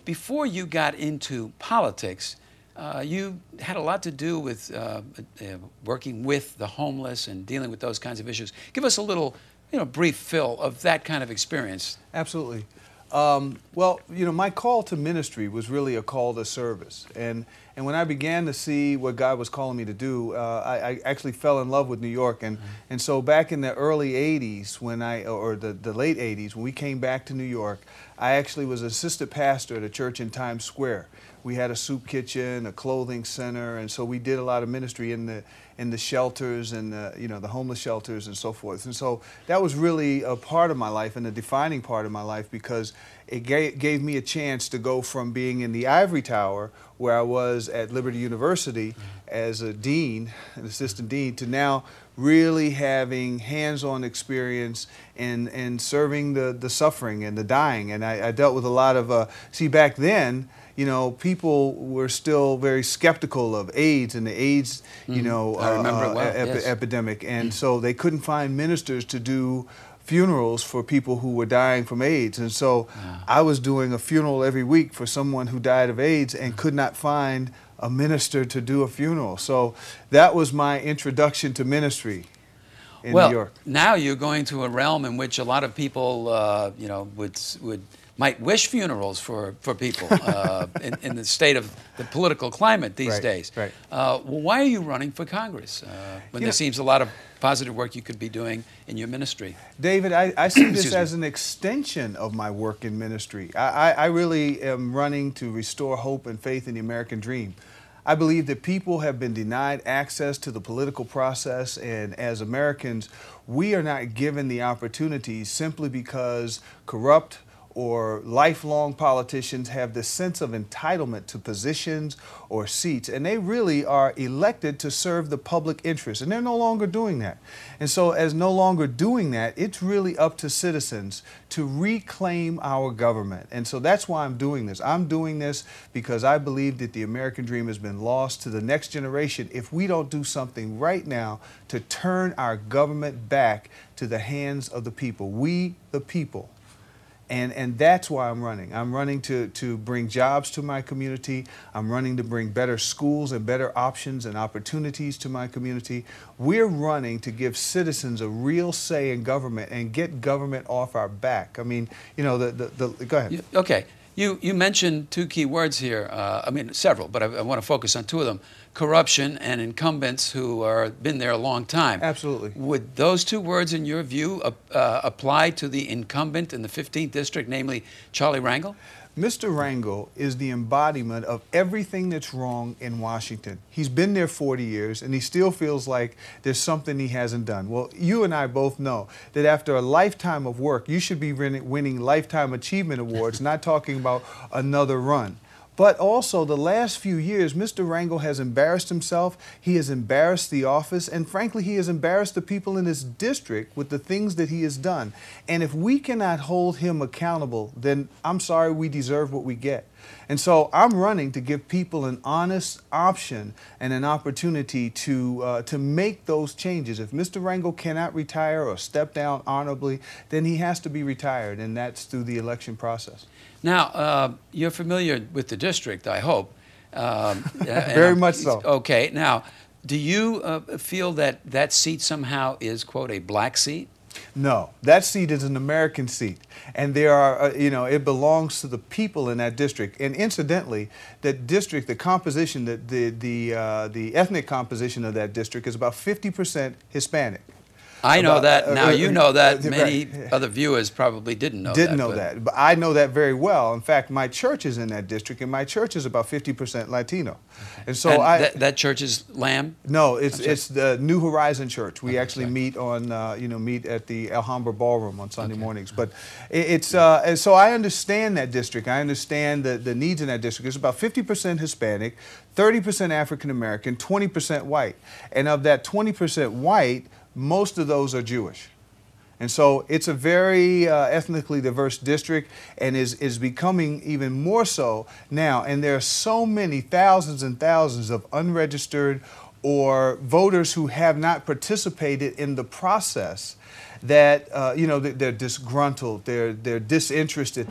before you got into politics, you had a lot to do with working with the homeless and dealing with those kinds of issues. Give us a little, brief fill of that kind of experience. Absolutely. Well, my call to ministry was really a call to service. And when I began to see what God was calling me to do, I actually fell in love with New York. And so back in the early 80s, or the late 80s, when we came back to New York, I actually was assistant pastor at a church in Times Square. We had a soup kitchen, a clothing center, and so we did a lot of ministry in the shelters and the homeless shelters and so forth. And so that was really a part of my life and a defining part of my life, because it gave me a chance to go from being in the ivory tower, where I was at Liberty University as a dean, an assistant dean, to now really having hands-on experience in serving the suffering and the dying. And I dealt with a lot of, see, back then, people were still very skeptical of AIDS and the AIDS, epidemic. And so they couldn't find ministers to do funerals for people who were dying from AIDS. And so I was doing a funeral every week for someone who died of AIDS and could not find a minister to do a funeral. So that was my introduction to ministry in New York. Now you're going to a realm in which a lot of people, might wish funerals for people in the state of the political climate these days. Right. Well, why are you running for Congress when there seems a lot of positive work you could be doing in your ministry? David, I see this as an extension of my work in ministry. I really am running to restore hope and faith in the American dream. I believe that people have been denied access to the political process, and as Americans, we are not given the opportunities simply because corrupt or lifelong politicians have this sense of entitlement to positions or seats, and they really are elected to serve the public interest, and they're no longer doing that. And so as no longer doing that, it's really up to citizens to reclaim our government. And so that's why I'm doing this. I'm doing this because I believe that the American dream has been lost to the next generation if we don't do something right now to turn our government back to the hands of the people, we the people. And that's why I'm running. I'm running to bring jobs to my community. I'm running to bring better schools and better options and opportunities to my community. We're running to give citizens a real say in government and get government off our back. I mean, go ahead. Okay. You mentioned two key words here. I mean, several, but I want to focus on two of them. Corruption and incumbents who are been there a long time. Absolutely. Would those two words, in your view, apply to the incumbent in the 15th District, namely Charlie Rangel? Mr. Rangel is the embodiment of everything that's wrong in Washington. He's been there 40 years, and he still feels like there's something he hasn't done. Well, you and I both know that after a lifetime of work, you should be winning Lifetime Achievement Awards, not talking about another run. But also, the last few years, Mr. Rangel has embarrassed himself, he has embarrassed the office, and frankly, he has embarrassed the people in his district with the things that he has done. And if we cannot hold him accountable, then I'm sorry, we deserve what we get. And so I'm running to give people an honest option and an opportunity to make those changes. If Mr. Rangel cannot retire or step down honorably, then he has to be retired, and that's through the election process. Now, you're familiar with the district, I hope. Very much so. Okay. Now, do you feel that that seat somehow is, quote, a black seat? No, that seat is an American seat, and there are, it belongs to the people in that district. And incidentally, that district, the composition, the ethnic composition of that district is about 50% Hispanic. I know that. Now you know that. Many other viewers probably didn't know that. Didn't know that. But I know that very well. In fact, my church is in that district, and my church is about 50% Latino. Okay. And so that church is Lamb? No, it's the New Horizon Church. We actually meet on meet at the Alhambra Ballroom on Sunday mornings. But it's and so I understand that district. I understand the needs in that district. It's about 50% Hispanic, 30% African American, 20% white. And of that 20% white, most of those are Jewish. And so it's a very ethnically diverse district, and is becoming even more so now. And there are so many thousands and thousands of unregistered or voters who have not participated in the process that, they're disgruntled, they're disinterested.